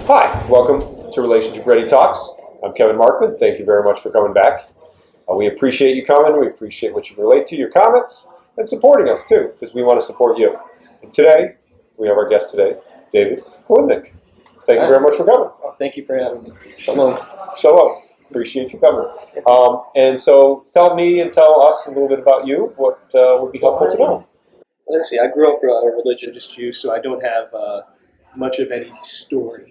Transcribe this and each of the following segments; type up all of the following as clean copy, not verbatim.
Hi, welcome to Relationship Ready Talks. I'm Kevin Markman. Thank you very much for coming back. We appreciate you coming. We appreciate what you relate to, your comments, and supporting us too, because we want to support you. And today, we have our guest today, David Klimnik. Thank you very much for coming. Well, thank you for having me. Shalom. Shalom. Appreciate you coming. And so tell me and tell us a little bit about you. What would be helpful to know? Let's see. I grew up a religious Jew, so I don't have much of any story,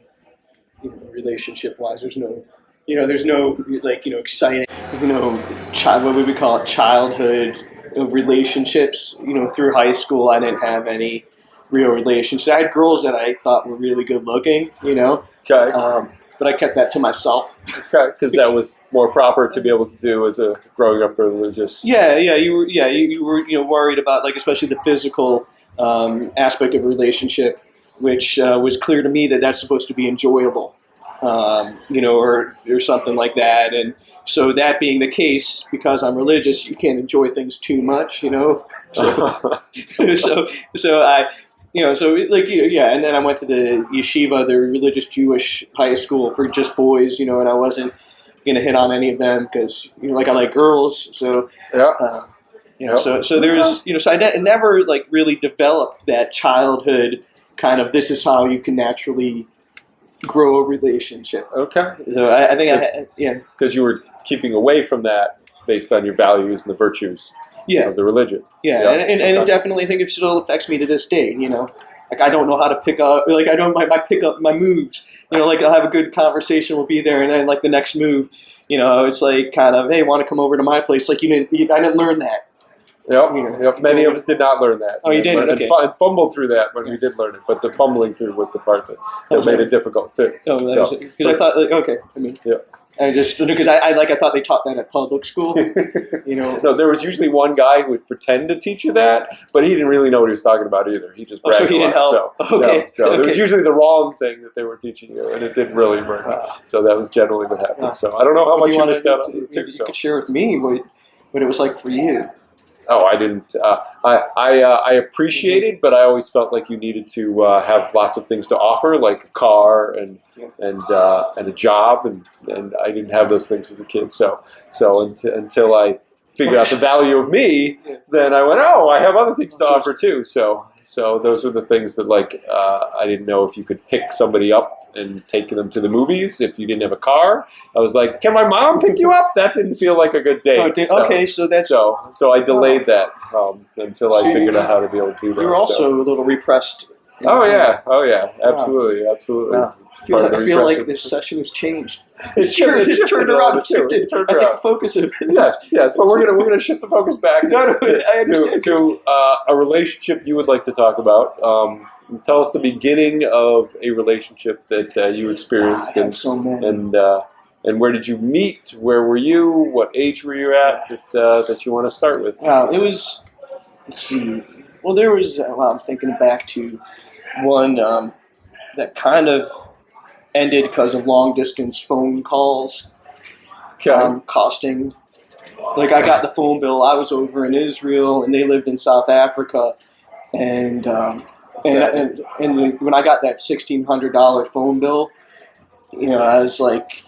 relationship-wise. There's no exciting, what would we call it, childhood of relationships. Through high school, I didn't have any real relationships. I had girls that I thought were really good looking, Okay. but I kept that to myself. Okay, because that was more proper to be able to do as a growing up religious. You were worried about, especially the physical aspect of a relationship, which was clear to me that that's supposed to be enjoyable, or something like that. And so that being the case, because I'm religious, you can't enjoy things too much, So, and then I went to the yeshiva, the religious Jewish high school for just boys, and I wasn't going to hit on any of them because, I like girls. So, yeah. So there's, so I never really developed that childhood kind of, this is how you can naturally grow a relationship. Okay. So I think because you were keeping away from that based on your values and the virtues of the religion. Yeah, and it definitely, I think it still affects me to this day, I don't know how to pick up, I don't, my moves, I'll have a good conversation, we'll be there, and then the next move, it's kind of, hey, want to come over to my place? I didn't learn that. Yep. Many of us did not learn that. Oh, you didn't? Okay. And fumbled through that when we did learn it, but the fumbling through was the part that made it difficult too. Oh, because I thought, I just because I thought they taught that at public school. No, there was usually one guy who would pretend to teach you that, but he didn't really know what he was talking about either. He just bragged. So he didn't help. It was usually the wrong thing that they were teaching you, and it didn't really work. So that was generally what happened. So I don't know how much you missed out on it too. You could share with me what it was like for you. Oh, I didn't. I appreciated, but I always felt like you needed to have lots of things to offer, like a car and a job, and I didn't have those things as a kid. So until I figured out the value of me, then I went, oh, I have other things to offer too. So those were the things that I didn't know if you could pick somebody up and take them to the movies if you didn't have a car. I was like, can my mom pick you up? That didn't feel like a good date. So I delayed that until I figured out how to be able to do that. You were also a little repressed. Oh yeah, absolutely. Wow. I feel like this session has changed. It's turned around. It's shifted. I think the focus of it. Yes, but we're gonna shift the focus back to a relationship you would like to talk about. Tell us the beginning of a relationship that you experienced, and where did you meet? Where were you? What age were you at? That you want to start with? It was. Let's see. Well, there was. I'm thinking back to one that kind of ended because of long distance phone calls. Costing. I got the phone bill. I was over in Israel, and they lived in South Africa, and when I got that $1,600 phone bill, I was like,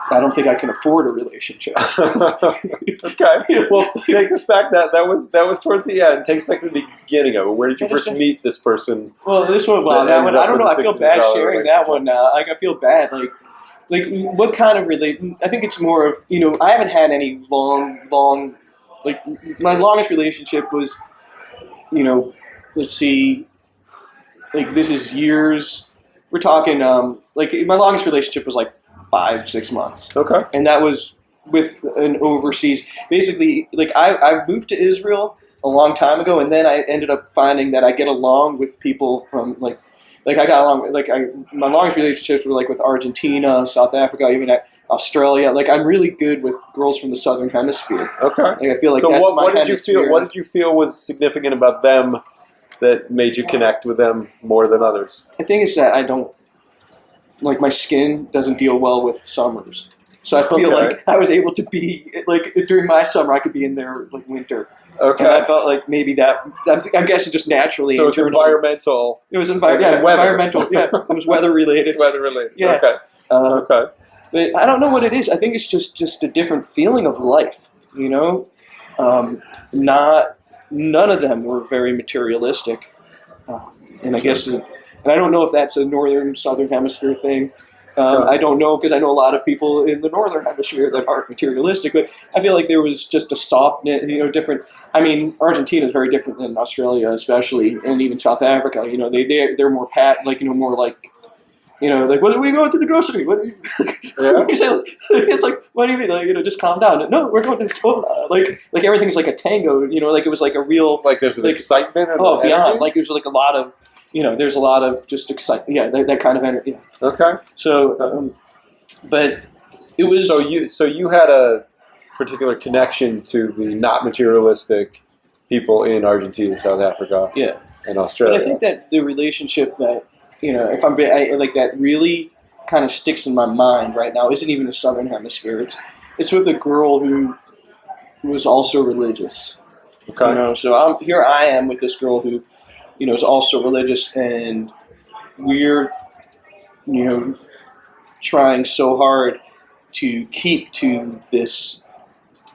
I don't think I can afford a relationship. Okay, well, take us back. That was towards the end. Take us back to the beginning of it. Where did you first meet this person? Well, this one. Well, that one. I don't know. I feel bad sharing that one now. I feel bad. What kind of relation? I think it's more of I haven't had any long. My longest relationship was, let's see, this is years. We're talking, my longest relationship was 5-6 months. Okay. And that was with an overseas, basically, I moved to Israel a long time ago, and then I ended up finding that I get along with people from, I got along, my longest relationships were, with Argentina, South Africa, even Australia. I'm really good with girls from the Southern Hemisphere. Okay. I feel like so that's what did you feel? What did you feel was significant about them that made you connect with them more than others? I think it's that I don't, my skin doesn't deal well with summers. So I feel like I was able to be like during my summer, I could be in there like winter. Okay. And I felt like maybe that I'm guessing just naturally. So it's environmental. It was environmental. Yeah, it was weather related. Weather related. Yeah. Okay. Okay. But I don't know what it is. I think it's just a different feeling of life. You know, none of them were very materialistic, and I guess, and I don't know if that's a northern southern hemisphere thing. I don't know because I know a lot of people in the northern hemisphere that aren't materialistic, but I feel like there was just a softness, different. I mean, Argentina is very different than Australia, especially, and even South Africa. They're more more like. Like, what are we going to the grocery? What are you? It's like, what do you mean? Like, just calm down. No, we're going to like everything's like a tango. Like it was like a real there's an excitement. And beyond energy? like there's like a lot of there's a lot of just excitement. Yeah, that kind of energy. Yeah. Okay. So, but it was so you had a particular connection to the not materialistic people in Argentina, South Africa, and Australia. But I think that the relationship that. If like that really kind of sticks in my mind right now isn't even the Southern Hemisphere. It's with a girl who was also religious. Okay. So I am with this girl who, is also religious, and we're, trying so hard to keep to this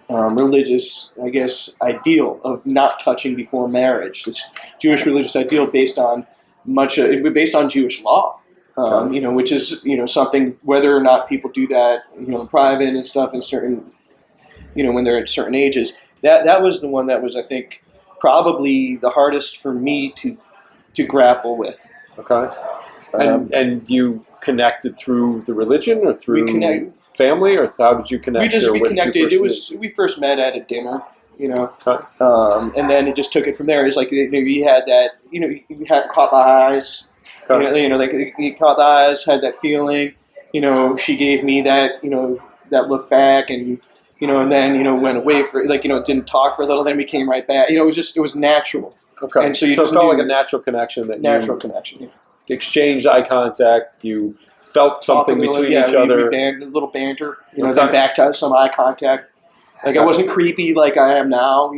religious, I guess, ideal of not touching before marriage. This Jewish religious ideal based on based on Jewish law, which is something whether or not people do that in private and stuff in certain when they're at certain ages. That was the one that was I think probably the hardest for me to grapple with. Okay, and you connected through the religion or through family, or how did you connect? We connected. We first met at a dinner. Okay. And then it just took it from there. It's like you had that, you had caught the eyes, like you caught the eyes, had that feeling, she gave me that, that look back, and and then went away for didn't talk for a little, then we came right back. It was natural. Okay. And so it felt like a natural connection connection. Yeah. Exchanged eye contact. You felt something between each other. A little banter. Then back to some eye contact. Like I wasn't creepy like I am now,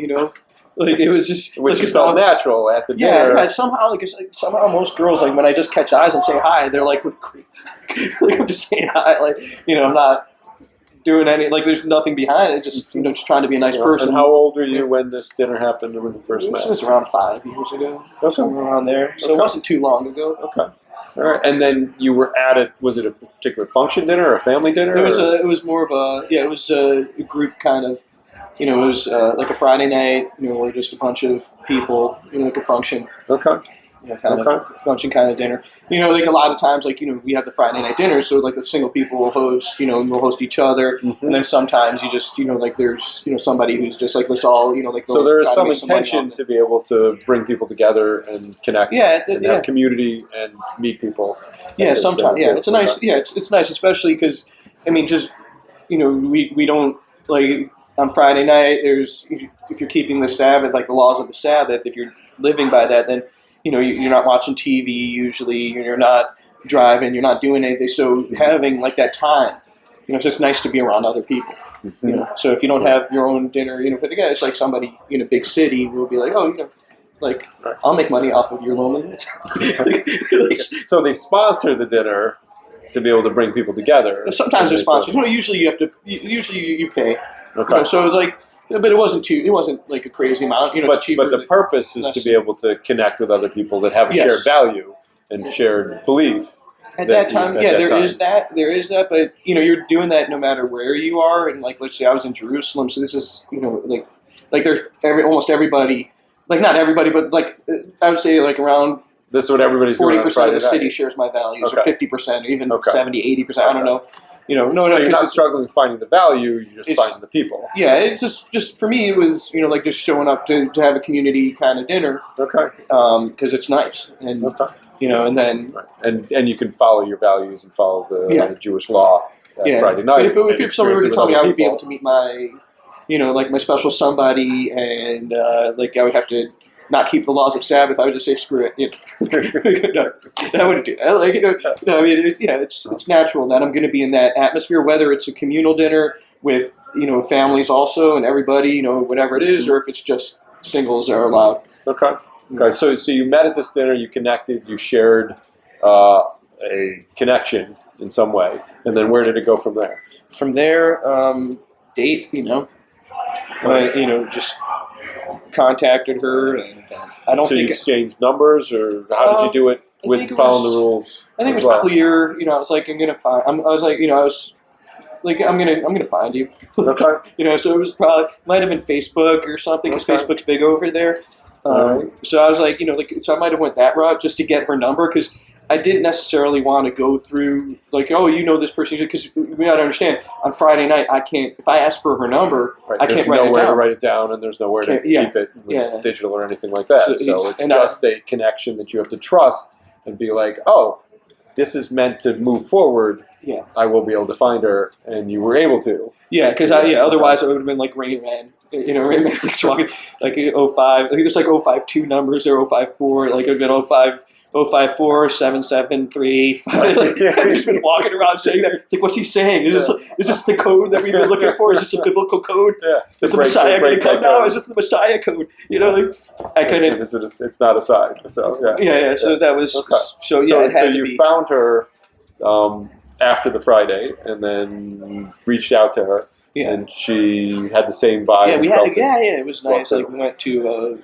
Like it was just which just felt natural at the dinner. Yeah, somehow somehow most girls when I just catch eyes and say hi, they're like with creep. Like I'm just saying hi, I'm not doing any there's nothing behind it, just just trying to be a nice person. And how old were you when this dinner happened, when you first met? This was around 5 years ago. Somewhere around there. So it wasn't too long ago. Okay. All right, and then you were at it. Was it a particular function dinner or a family dinner? It was more of it was a group kind of, it was like a Friday night, where just a bunch of people, like a function. Okay. Function kind of dinner. Like a lot of times, we have the Friday night dinner, so like a single people will host, and we'll host each other, and then sometimes you just, there's, somebody who's just like, let's all, so there is some intention to be able to bring people together and connect, and have community and meet people. Yeah, sometimes. Yeah, it's a nice. Yeah, it's nice, especially because just we don't on Friday night. There's if you're keeping the Sabbath, like the laws of the Sabbath, if you're living by that, then you're not watching TV usually, you're not driving, you're not doing anything. So having that time, it's just nice to be around other people. Mm-hmm. So if you don't have your own dinner, but again, it's like somebody in a big city will be like, oh, I'll make money off of your loneliness. So they sponsor the dinner to be able to bring people together. Sometimes they're sponsors. Usually you have to. Usually you pay. Okay. So it was but it wasn't too. It wasn't like a crazy amount. It's cheaper. But the purpose is to be able to connect with other people that have a shared value and shared belief. At that time, there is that. But you're doing that no matter where you are. And let's say I was in Jerusalem, so this is there's almost everybody. Not everybody, but I would say around. This is what everybody's 40% of the city shares my values, or 50%, or even 70, 80%. I don't know. No. So you're not struggling finding the value; you're just finding the people. Yeah, it's just for me, it was just showing up to have a community kind of dinner. Okay. Because it's nice, and and then and you can follow your values and follow the Jewish law. Friday night. But if somebody were to tell me I would be able to meet my, my special somebody, and I would have to not keep the laws of Sabbath. I would just say screw it. You know? No, I wouldn't do that. Like, no, I mean, it's natural that I'm going to be in that atmosphere, whether it's a communal dinner with families also and everybody, whatever it is, or if it's just singles that are allowed. Okay. Okay. So you met at this dinner, you connected, you shared a connection in some way, and then where did it go from there? From there, date. Just contacted her, and I don't so think you exchanged numbers, or how did you do it with following the rules? I think it was clear. I was like, I'm gonna find you. Okay. So it was might have been Facebook or something, because Facebook's big over there. So I was like, so I might have went that route just to get her number, because I didn't necessarily want to go through like, this person, because we got to understand, on Friday night I can't, if I ask for her number, I can't write it down. There's nowhere to write it down, and there's nowhere to keep it digital or anything like that. So it's just a connection that you have to trust and be like, oh, this is meant to move forward. Yeah, I will be able to find her, and you were able to. Yeah, because otherwise it would have been like Rain Man. Rain Man talking like 05. I think there's like 052 numbers or 054. Like it would have been 054 773. I've just been walking around saying that. It's like, what's he saying? Is this the code that we've been looking for? Is this a biblical code? Yeah. Is the Messiah going to come now? Is this the Messiah code? I couldn't. It's not a sign. So yeah. So that was so you found her after the Friday, and then reached out to her. Yeah. And she had the same vibe. Yeah, we had. It was nice. Like we went to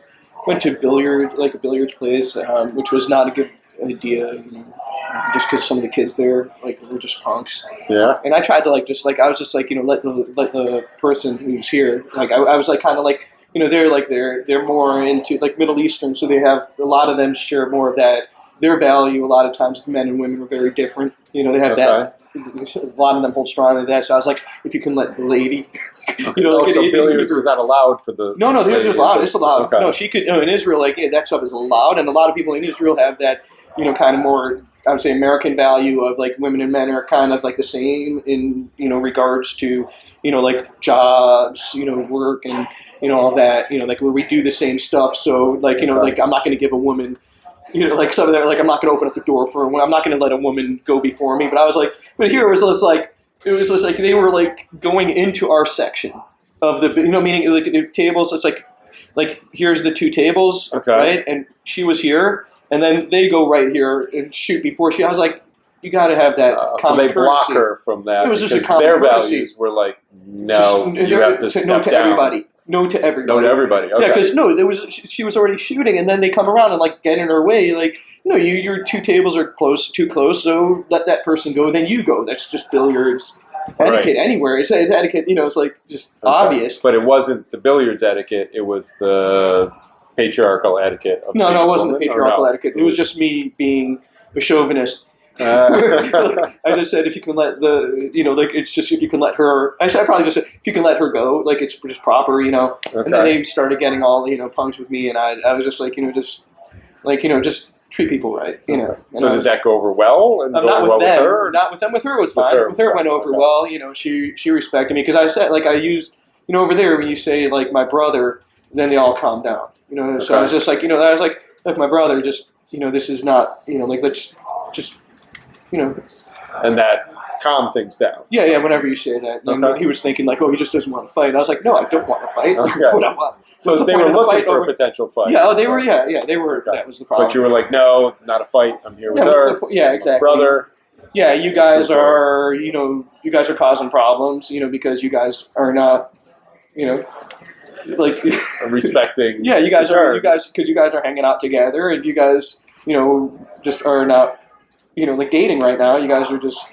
billiards, like a billiards place, which was not a good idea, just because some of the kids there were just punks. Yeah. And I tried to let the person who's here, I was kind of they're more into Middle Eastern, so they have a lot of them share more of that. Their value a lot of times, men and women are very different. They have that. A lot of them hold strongly to that. So I was like, if you can let the lady, so billiards was not allowed for the. No, billiards was allowed. It's allowed. Okay. No, she could. In Israel, that stuff is allowed, and a lot of people in Israel have that. Kind of more, I would say, American value of women and men are kind of the same in regards to jobs, work and all that. Where we do the same stuff. So I'm not going to give a woman. Some of them, I'm not going to open up the door for a woman. I'm not going to let a woman go before me. But I was but here it was just they were going into our section of the, meaning the tables. It's here's the two tables, right? And she was here, and then they go right here and shoot before she. I was like, you got to have that. So they block her from that. It was just a common their courtesy. Values were no, you have to step no to down. Everybody. No to everybody. No to everybody. Okay. Yeah, because she was already shooting, and then they come around and get in her way. Your two tables are too close, so let that person go, and then you go. That's just billiards etiquette anywhere. It's etiquette. It's just obvious. But it wasn't the billiards etiquette. It was the patriarchal etiquette. No, it wasn't the patriarchal etiquette. It was just me being a chauvinist. I just said if you can let it's just if you can let her. Actually, I probably just said if you can let her go, it's just proper, And then they started getting all punks with me, and I was just just treat people right, So did that go over well? And not with well them. With her? Not with them. With her it was fine. With her it went over well. She respected me because I said I used over there when you say my brother, then they all calm down. So I was just I was look, my brother, just this is not let's just. And that calmed things down. Yeah, whenever you say that. And he was thinking he just doesn't want to fight. And I was like, no, I don't want to fight. Okay. What I want. So they were looking for a potential fight. Yeah, they were, they were, okay. That was the problem. But you were like, no, not a fight. I'm here with her. Exactly. Brother. Yeah, you guys are, you guys are causing problems, because you guys are not, respecting. Yeah, because you guys are hanging out together, and you guys, just are not, dating right now. You guys are just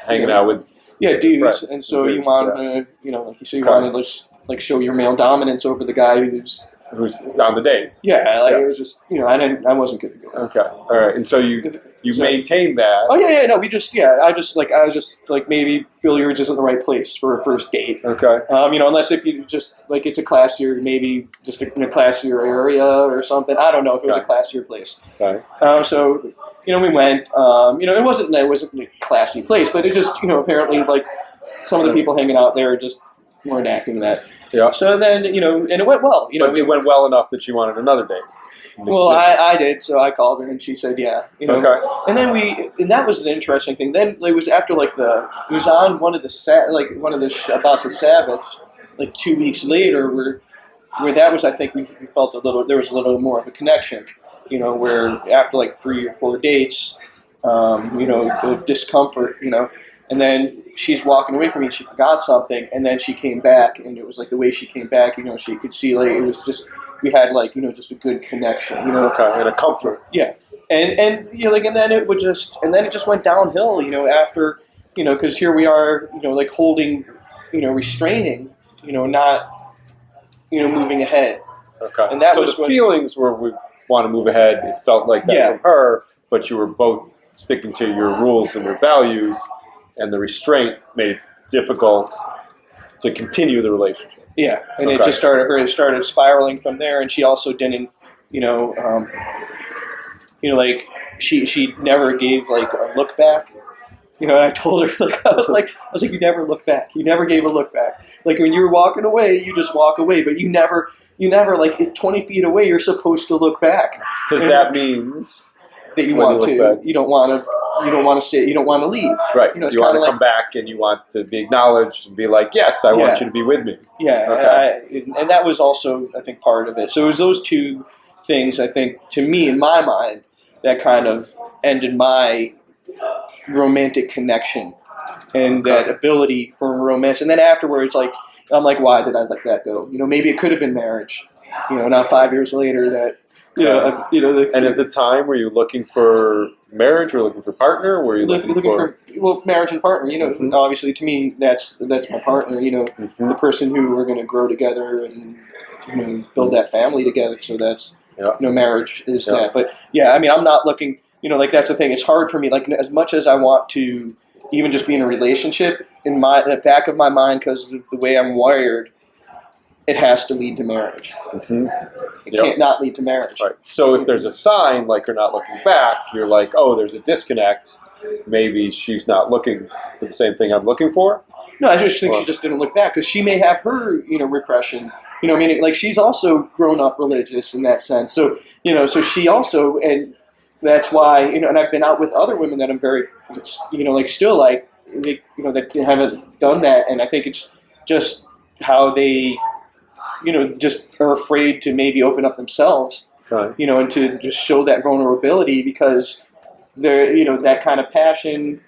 hanging out with dudes, friends, and so you want to, you want to just show your male dominance over the guy who's on the date. Yeah, it was just I wasn't good to go. Okay, all right, and so you maintained that. Oh yeah, no, we just I was just maybe billiards isn't the right place for a first date. Okay. Unless if you just it's a classier, maybe just in a classier area or something. I don't know if it was a classier place. Okay. So. We went. It wasn't a classy place, but it just apparently some of the people hanging out there just weren't acting that. Yeah. So then and it went well. But it went well enough that you wanted another date. Well, I did, so I called her and she said, yeah, Okay. And then and that was an interesting thing. Then it was after it was on one of the about the Sabbath, like 2 weeks later, where that was, I think we felt there was a little more of a connection, where after like 3 or 4 dates, the discomfort, and then she's walking away from me and she forgot something, and then she came back, and it was like the way she came back, she could see like it was just, we had like, just a good connection, Okay, and a comfort. Yeah. And and then it just went downhill, after, because here we are, like holding, restraining, not, moving ahead. Okay. And that so was the feelings were, we want to move ahead. It felt like that from her, but you were both sticking to your rules and your values, and the restraint made it difficult to continue the relationship. Yeah, and it just started spiraling from there, and she also didn't, like she never gave like a look back. And I told her, like, I was like, you never look back. You never gave a look back. Like when you were walking away, you just walk away, but you never like 20 feet away, you're supposed to look back. Because that means that you want to. You don't want to. You don't want to say. You don't want to leave. Right. You want to come back, and you want to be acknowledged and be like, yes, I want you to be with me. Yeah. Okay. And that was also, I think, part of it. So it was those two things, I think, to me, in my mind, that kind of ended my romantic connection and that ability for romance. And then afterwards, like, I'm like, why did I let that go? Maybe it could have been marriage. Now 5 years later, that. And at the time, were you looking for marriage? Were you looking for partner? Were you looking for marriage and partner? Obviously, to me, that's my partner. The person who we're going to grow together and build that family together. So that's marriage is that. But yeah, I mean, I'm not looking. Like that's the thing. It's hard for me. Like as much as I want to, even just be in a relationship, in the back of my mind, because of the way I'm wired, it has to lead to marriage. It can't not lead to marriage. Right. So if there's a sign like you're not looking back, you're like, oh, there's a disconnect. Maybe she's not looking for the same thing I'm looking for. No, I just think she just didn't look back because she may have her, repression. Meaning like she's also grown up religious in that sense. So so she also, and that's why and I've been out with other women that I'm very, like still like they, that haven't done that, and I think it's just how they. Just are afraid to maybe open up themselves, and to just show that vulnerability because they're, that kind of passion,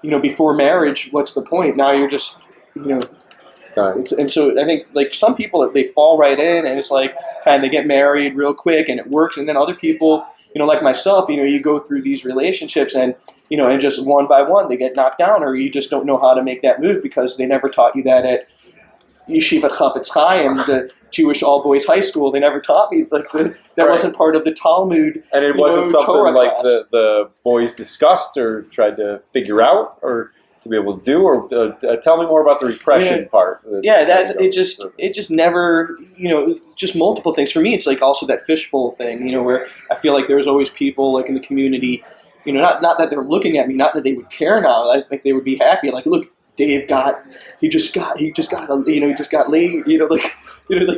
before marriage, what's the point? Now you're just, and so I think like some people, they fall right in and it's like, kind of they get married real quick and it works. And then other people, like myself, you go through these relationships and, and just one by one, they get knocked down or you just don't know how to make that move because they never taught you that at Yeshiva Chafetz Chaim, the Jewish all-boys high school. They never taught me that wasn't part of the Talmud. And it wasn't something Torah like class. the boys discussed or tried to figure out or to be able to do. Or tell me more about the repression part. It just never, just multiple things. For me, it's like also that fishbowl thing, where I feel like there's always people like in the community, not that they're looking at me, not that they would care now. I think they would be happy. Like, look. Dave he just got laid, like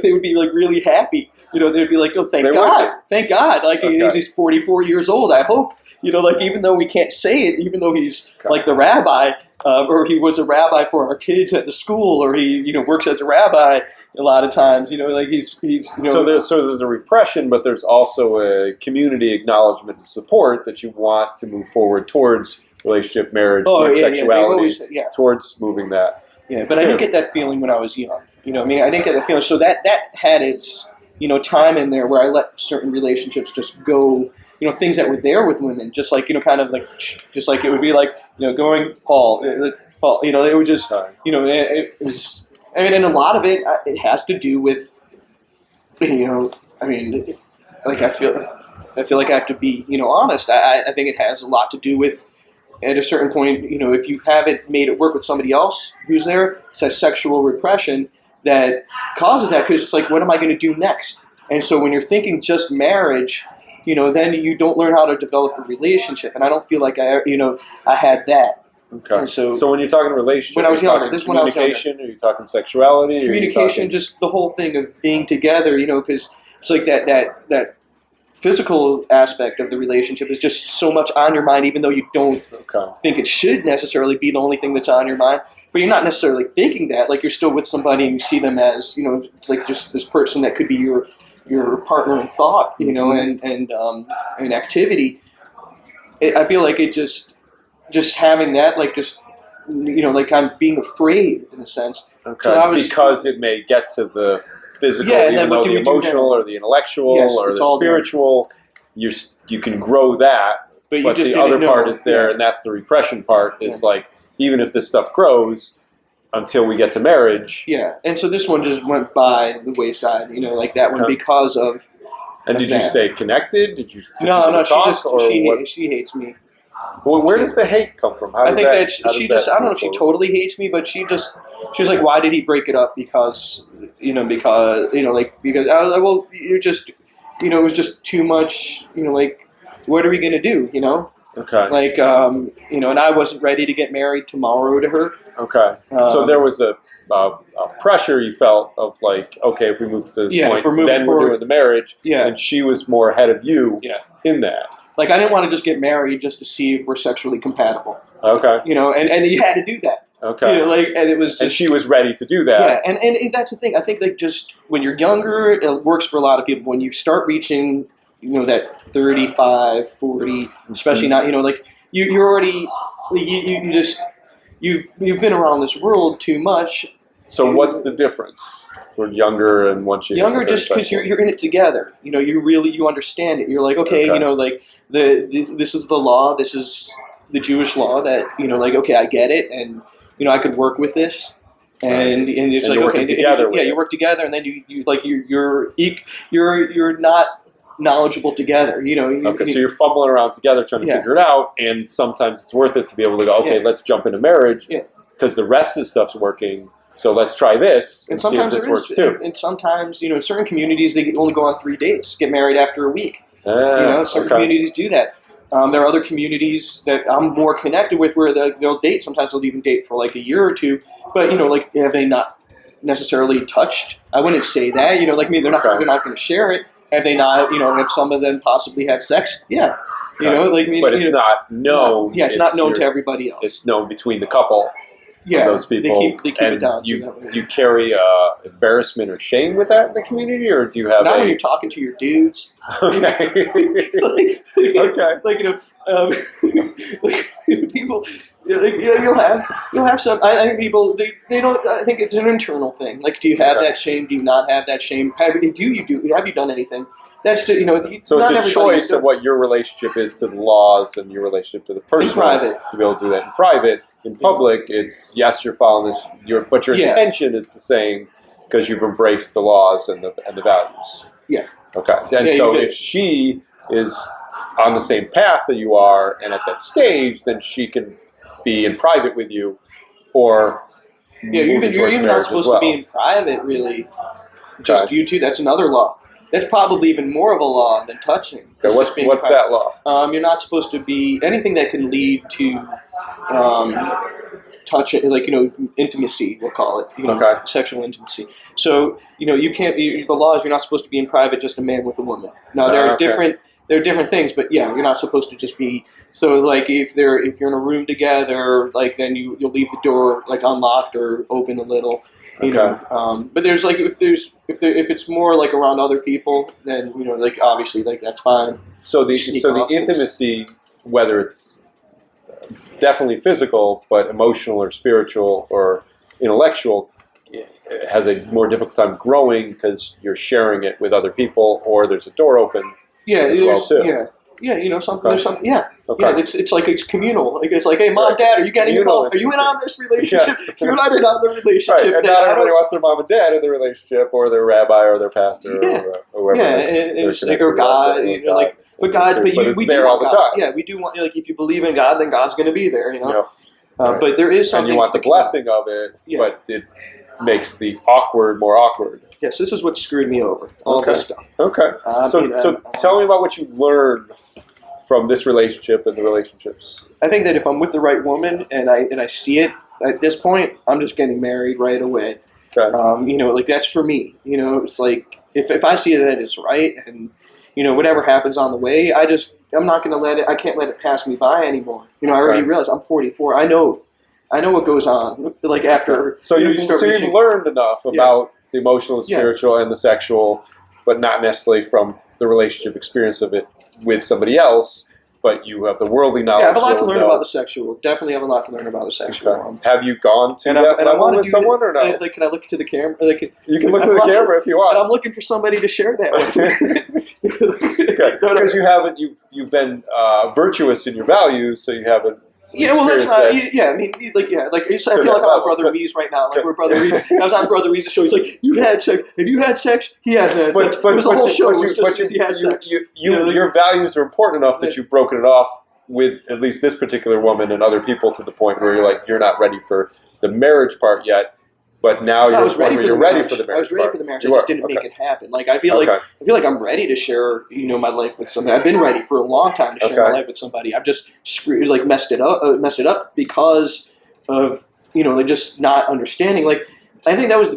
they would be like really happy, they'd be like, oh, thank God, like he's 44 years old. I hope, like even though we can't say it, even though he's like the rabbi, or he was a rabbi for our kids at the school, or he, works as a rabbi a lot of times, like he's. So there's a repression, but there's also a community acknowledgement and support that you want to move forward towards. Relationship, marriage, sexuality, towards moving that. Yeah, but I didn't get that feeling when I was young. I didn't get that feeling. So that had its, time in there where I let certain relationships just go, things that were there with women, just like, kind of like, just like it would be like, going fall, it would just, it was, and a lot of it has to do with, like I feel like I have to be, honest. I think it has a lot to do with, at a certain point, if you haven't made it work with somebody else who's there, it's that sexual repression that causes that, because it's like, what am I going to do next? And so when you're thinking just marriage, then you don't learn how to develop a relationship. And I don't feel like I had that. Okay. And so when you're talking relationship, when I was younger, this when I was younger. Communication, are you talking sexuality? Communication, just the whole thing of being together, because it's like that physical aspect of the relationship is just so much on your mind, even though you don't think it should necessarily be the only thing that's on your mind. But you're not necessarily thinking that. Like, you're still with somebody and you see them as, like just this person that could be your partner in thought, and activity. I feel like it just having that, like, just, like, I'm being afraid in a sense. Okay. So because it may get to the physical, and then even though the emotional or the intellectual or the spiritual, you can grow that, but the other part is there, and that's the repression part, is like, even if this stuff grows, until we get to marriage. Yeah, and so this one just went by the wayside, like that one, because of. And did you stay connected? Did you No, talk, she hates me. Well, where does the hate come from? I think that she just, I don't know if she totally hates me, but she was like, why did he break it up? Because well, you're just, it was just too much, like, what are we going to do, Okay. Like, and I wasn't ready to get married tomorrow to her. Okay. So there was a pressure you felt of, like, okay, if we move to this point, then we're doing the marriage. Yeah. And she was more ahead of you in that. Like, I didn't want to just get married just to see if we're sexually compatible. Okay. And you had to do that. Okay. And it was just, and she was ready to do that. Yeah, and that's the thing. I think, like, just when you're younger, it works for a lot of people. When you start reaching, that 35, 40, especially not, like, you're already, you've been around this world too much. So what's the difference for younger and once younger? Just because you're in it together. You understand it. You're like, okay. Like, this is the law. This is the Jewish law that, like, okay, I get it, and I could work with this. And it's like, okay, together. You work together, and then you're not knowledgeable together. Okay, so you're fumbling around together trying to figure it out, and sometimes it's worth it to be able to go, okay, let's jump into marriage because the rest of the stuff's working. So let's try this and see if this works too. And sometimes, certain communities, they only go on 3 dates, get married after a week. Some communities do that. There are other communities that I'm more connected with where they'll date. Sometimes they'll even date for like a year or two. But, like, have they not necessarily touched? I wouldn't say that. Like me, they're not going to share it. Have they not, and if some of them possibly had sex, yeah. Like me. But it's not known. Yeah, it's not known to everybody else. It's known between the couple. Yeah, those people. They keep it down. Do you carry embarrassment or shame with that in the community, or do you have? Not when you're talking to your dudes. Okay. Okay. Like, like, people. You'll have some. I think people they don't. I think it's an internal thing. Like, do you have that shame? Do you not have that shame? Have you done anything? That's just, So it's a choice of what your relationship is to the laws and your relationship to the person. In private. To be able to do that in private. In public, it's, yes, you're following this, but your intention is the same because you've embraced the laws and the values. Yeah. Okay. And so if she is on the same path that you are and at that stage, then she can be in private with you, or you're even not supposed to be in private, really. Just you two. That's another law. That's probably even more of a law than touching. Okay, what's that law? You're not supposed to be anything that can lead to touching, like, intimacy, we'll call it, sexual intimacy. So, you can't be, the law is you're not supposed to be in private just a man with a woman. Now, there are different things, but yeah, you're not supposed to just be, so, like, if you're in a room together, like, then you'll leave the door, like, unlocked or open a little. But there's, like, if it's more like around other people, then like, obviously, like, that's fine. So the intimacy, whether it's definitely physical, but emotional or spiritual or intellectual, has a more difficult time growing because you're sharing it with other people, or there's a door open. Yeah, as well too. Yeah, there's something. Yeah, yeah. It's like it's communal. Like, it's like, hey, mom, dad, are you getting involved? Are you in on this relationship? You're not in on the relationship. Right. And not everybody wants their mom and dad in the relationship, or their rabbi, or their pastor, or whoever. Yeah, and or God, like, but God, but we there do all the time. Yeah, we do want, like, if you believe in God, then God's going to be there. But there is something. And you want the blessing of it, but it makes the awkward more awkward. Yes, this is what screwed me over. All this stuff. Okay. So tell me about what you learned from this relationship and the relationships. I think that if I'm with the right woman and I see it at this point, I'm just getting married right away. Okay. Like, that's for me. It's like, if I see that it's right, and whatever happens on the way, I'm not going to I can't let it pass me by anymore. I already realized I'm 44. I know what goes on. Like after, so you've learned enough about the emotional, the spiritual, and the sexual, but not necessarily from the relationship experience of it with somebody else. But you have the worldly knowledge. Yeah, I have a lot to learn about the sexual. Definitely have a lot to learn about the sexual. Okay. Have you gone to that level with someone or not? Can I look to the camera? You can look to the camera if you want. And I'm looking for somebody to share that with. Because you haven't, you've been virtuous in your values, so you haven't. Yeah, well, that's not. Yeah, I mean, I feel like I'm on Brother Weeze right now. Like we're Brother Weeze. I was on Brother Weeze's show. He's like, "You've had sex. Have you had sex?" He hasn't had sex. But it was a whole show. It was just because he had sex. Your values are important enough that you've broken it off with at least this particular woman and other people to the point where you're not ready for the marriage part yet. But now you're ready for the marriage. I was ready for the marriage. I just didn't make it happen. Like I feel like I'm ready to share, my life with somebody. I've been ready for a long time to share my life with somebody. I've just messed it up because of just not understanding. Like I think that was the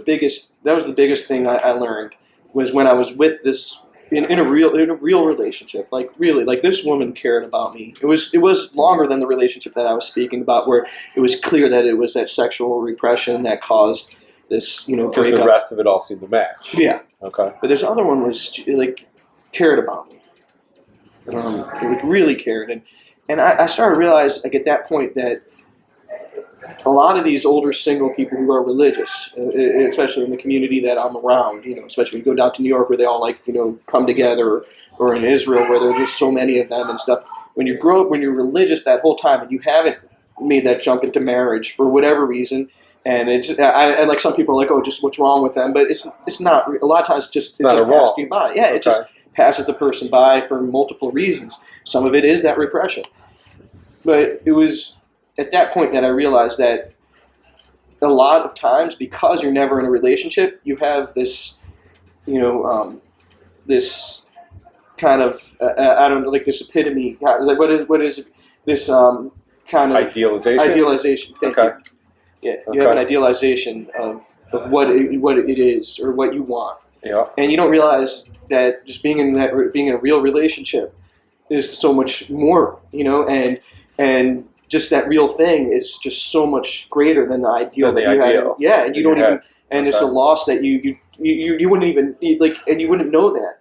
biggest thing I learned was when I was with this in a real relationship. Like really, like this woman cared about me. It was longer than the relationship that I was speaking about, where it was clear that it was that sexual repression that caused this, breakup. Because the rest of it all seemed to match. Yeah. Okay. But this other one was cared about me. Really cared, and I started to realize at that point that a lot of these older single people who are religious, especially in the community that I'm around, especially when you go down to New York where they all come together, or in Israel where there are just so many of them and stuff. When you grow up, when you're religious that whole time and you haven't made that jump into marriage for whatever reason, and and like some people are like, oh, just what's wrong with them? But it's not. A lot of times it just passes you by. Yeah, it just passes the person by for multiple reasons. Some of it is that repression, but it was at that point that I realized that a lot of times, because you're never in a relationship, you have this, this kind of, I don't know, like this epitome. Like what is it? This kind of idealization. Idealization. Thank you. Yeah, you have an idealization of what it is or what you want. Yeah. And you don't realize that just being in a real relationship is so much more, and just that real thing is just so much greater than the ideal that you had. Yeah, and you don't even, and it's a loss that you wouldn't even and you wouldn't know that.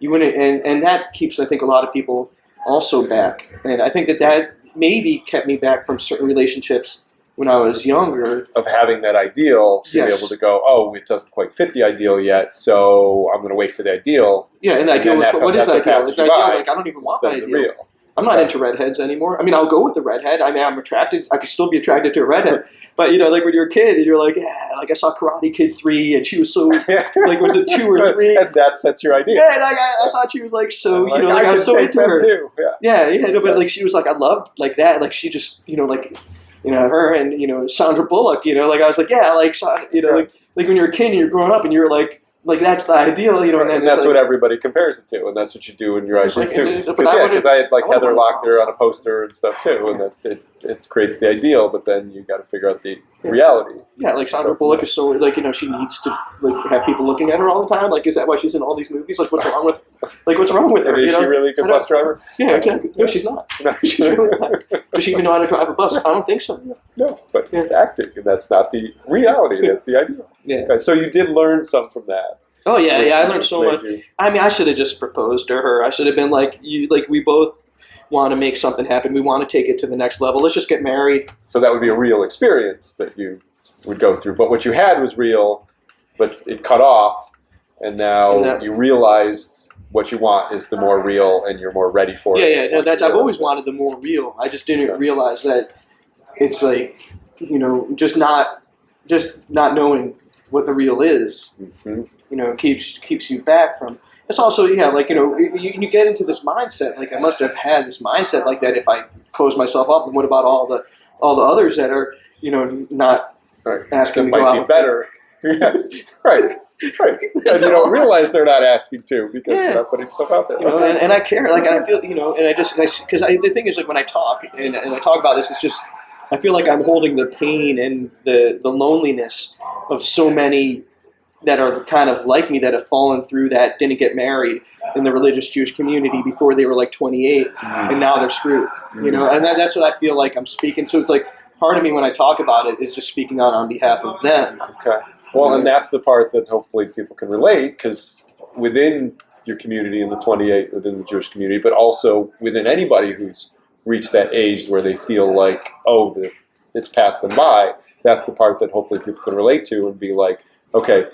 You wouldn't, and that keeps, I think, a lot of people also back. And I think that maybe kept me back from certain relationships when I was younger. Of having that ideal, to be able to go, oh, it doesn't quite fit the ideal yet, so I'm going to wait for the ideal. Yeah, and the ideal was, what is the ideal? The ideal, I don't even want my ideal. I'm not into redheads anymore. I mean, I'll go with the redhead. I mean, I'm attracted. I could still be attracted to a redhead. But, like when you're a kid and you're like, yeah, like I saw Karate Kid 3 and she was so, like, was it 2 or 3? And that's your idea. Yeah, and I thought she was like so, I was so into her. Too. Yeah, but like she was like, I loved like that. Like she just, her and, Sandra Bullock, like I was like, yeah, like, like when you're a kid and you're growing up and you're like that's the ideal, and that's what everybody compares it to, and that's what you do in your ideal too. Because I had like Heather Locklear on a poster and stuff too, and that it creates the ideal, but then you got to figure out the reality. Yeah, like Sandra Bullock is so like she needs to have people looking at her all the time. Like, is that why she's in all these movies? Like, what's wrong with her? Is she really a good bus driver? Yeah, exactly. No, she's not. No, she's really not. Does she even know how to drive a bus? I don't think so. No, but it's acting, and that's not the reality. That's the ideal. Yeah. Okay, so you did learn some from that. Oh yeah, I learned so much. I mean, I should have just proposed to her. I should have been like, we both want to make something happen. We want to take it to the next level. Let's just get married. So that would be a real experience that you would go through. But what you had was real, but it cut off, and now you realized what you want is the more real, and you're more ready for it. Yeah. No, I've always wanted the more real. I just didn't realize that it's like, just not knowing what the real is. Mm-hmm. Keeps you back from. It's also, you get into this mindset. Like I must have had this mindset like that if I close myself up. And what about all the others that are, not asking to go out? Might be better. Yes, right. And you don't realize they're not asking to because they're not putting stuff out there. And I care. Like, and I feel, because the thing is, like when I talk and I talk about this, it's just I feel like I'm holding the pain and the loneliness of so many that are kind of like me, that have fallen through that, didn't get married in the religious Jewish community before they were like 28, and now they're screwed, you know. And that's what I feel like I'm speaking. So it's like part of me when I talk about it is just speaking on behalf of them. Okay. Well, and that's the part that hopefully people can relate, because within your community in the 28, within the Jewish community, but also within anybody who's reached that age where they feel like, oh, it's passed them by, that's the part that hopefully people can relate to and be like, okay,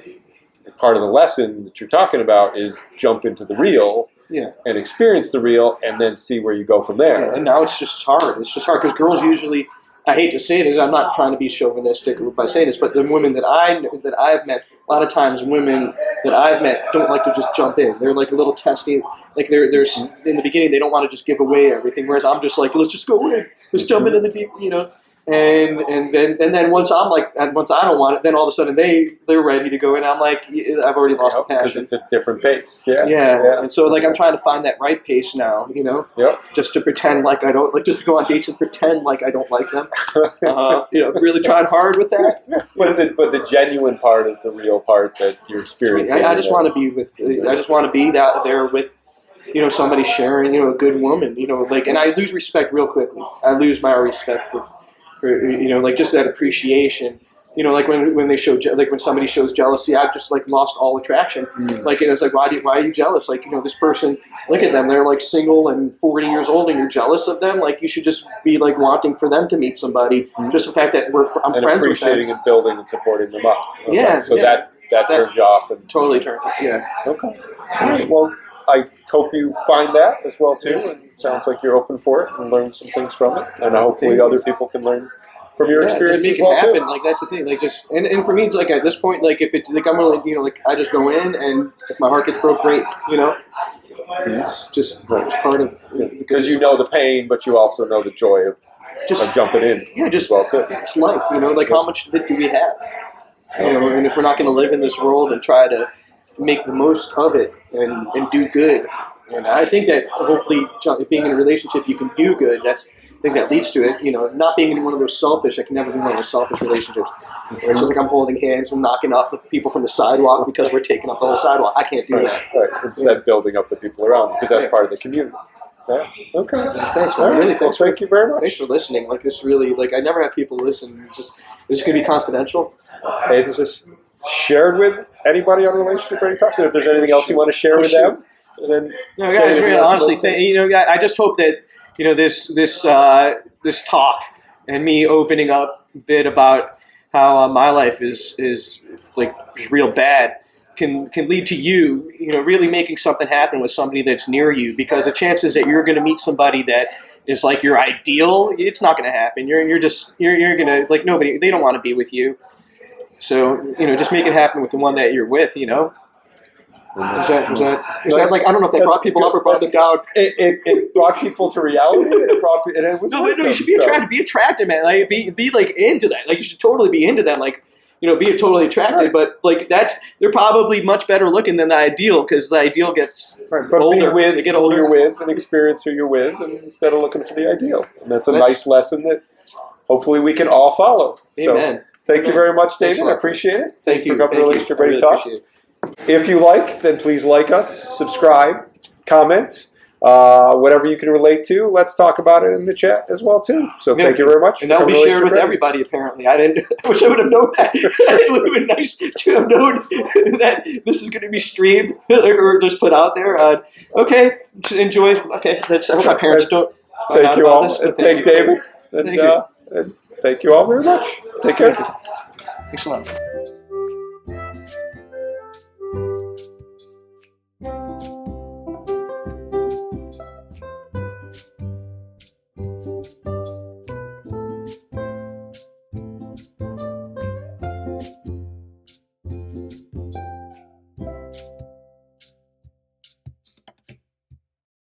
part of the lesson that you're talking about is jump into the real and experience the real, and then see where you go from there. And now it's just hard. It's just hard because girls usually, I hate to say this, I'm not trying to be chauvinistic by saying this, but the women that I've met, a lot of times women that I've met don't like to just jump in. They're like a little testy. Like they're in the beginning, they don't want to just give away everything. Whereas I'm just like, let's just go in, let's jump into the deep, you know. And then once I'm like, and once I don't want it, then all of a sudden they're ready to go in. I'm like, I've already lost the passion, because it's a different pace. Yeah. And so like I'm trying to find that right pace now, you know. Yep. Just to pretend like I don't, like, just to go on dates and pretend like I don't like them. You know, really trying hard with that. But the genuine part is the real part that you're experiencing. I just want to be with. I just want to be there with, you know, somebody sharing, you know, a good woman, you know, like, and I lose respect real quickly. I lose my respect for you know, like just that appreciation, you know, like when they show, like when somebody shows jealousy, I've just like lost all attraction. Like, and it's like, why are you jealous? Like, you know, this person, look at them, they're like single and 40 years old and you're jealous of them. Like, you should just be like wanting for them to meet somebody. Just the fact that I'm and friends with them. Appreciating and building and supporting them up. Okay. Yeah. So that turns you off. And totally turns it. Yeah. Okay. All right. Well, I hope you find that as well too, and it sounds like you're open for it and learn some things from it, and hopefully other people can learn from your experience just make as well it happen. too. Like, that's the thing. Like, just and for me, it's like at this point, like if it's like I'm really, you know, like I just go in, and if my heart gets broke, great, you know. It's just part of because you know the pain, but you also know the joy of jumping in. Yeah, just as well too. It's life, you know. Like, how much of it do we have? You know, and if we're not going to live in this world and try to make the most of it and do good, and I think that hopefully being in a relationship you can do good. I think that leads to it. You know, not being in one of those selfish. I can never be one of those selfish relationships. Where it's just like I'm holding hands and knocking off the people from the sidewalk because we're taking off the whole sidewalk. I can't do that. Right. Instead, building up the people around you, because that's part of the community. Yeah. Okay. Thanks, man. All right. Really, Thank you very much. Thanks for listening. Like, this really, like, I never have people listen. It's going to be confidential. It's shared with anybody on Relationship Ready Talks. And if there's anything else you want to share with them, then no, guys, really, honestly, you know, I just hope that, you know, this talk and me opening up a bit about how my life is like real bad can lead to you know, really making something happen with somebody that's near you, because the chances that you're going to meet somebody that is like your ideal, it's not going to happen. You're going to, like, nobody, they don't want to be with you. So, you know, just make it happen with the one that you're with, you know. Was that like, I don't know if that brought people up or brought them down. It brought people to reality. And it was no, wisdom, you should be attracted. Be attracted, man. Like, be like into that. Like, you should totally be into them. Like, you know, be totally attracted. Right. But like they're probably much better looking than the ideal, because the ideal gets older. They get older. Who you're with and experience who you're with, and instead of looking for the ideal. And that's a nice lesson that hopefully we can all follow. Amen. So, thank you very much, David. I appreciate it. Thank you for coming to Relationship Ready really Talks. If you like, then please like us, subscribe, comment, whatever you can relate to. Let's talk about it in the chat as well too. So thank you very much. And that will be shared with everybody. Apparently, I wish I would have known that. It would have been nice to have known that this is going to be streamed or just put out there. Okay, enjoy. Okay, I hope my parents don't. Thank you all. Thank David. And thank you all very much. Take care. Thanks a lot.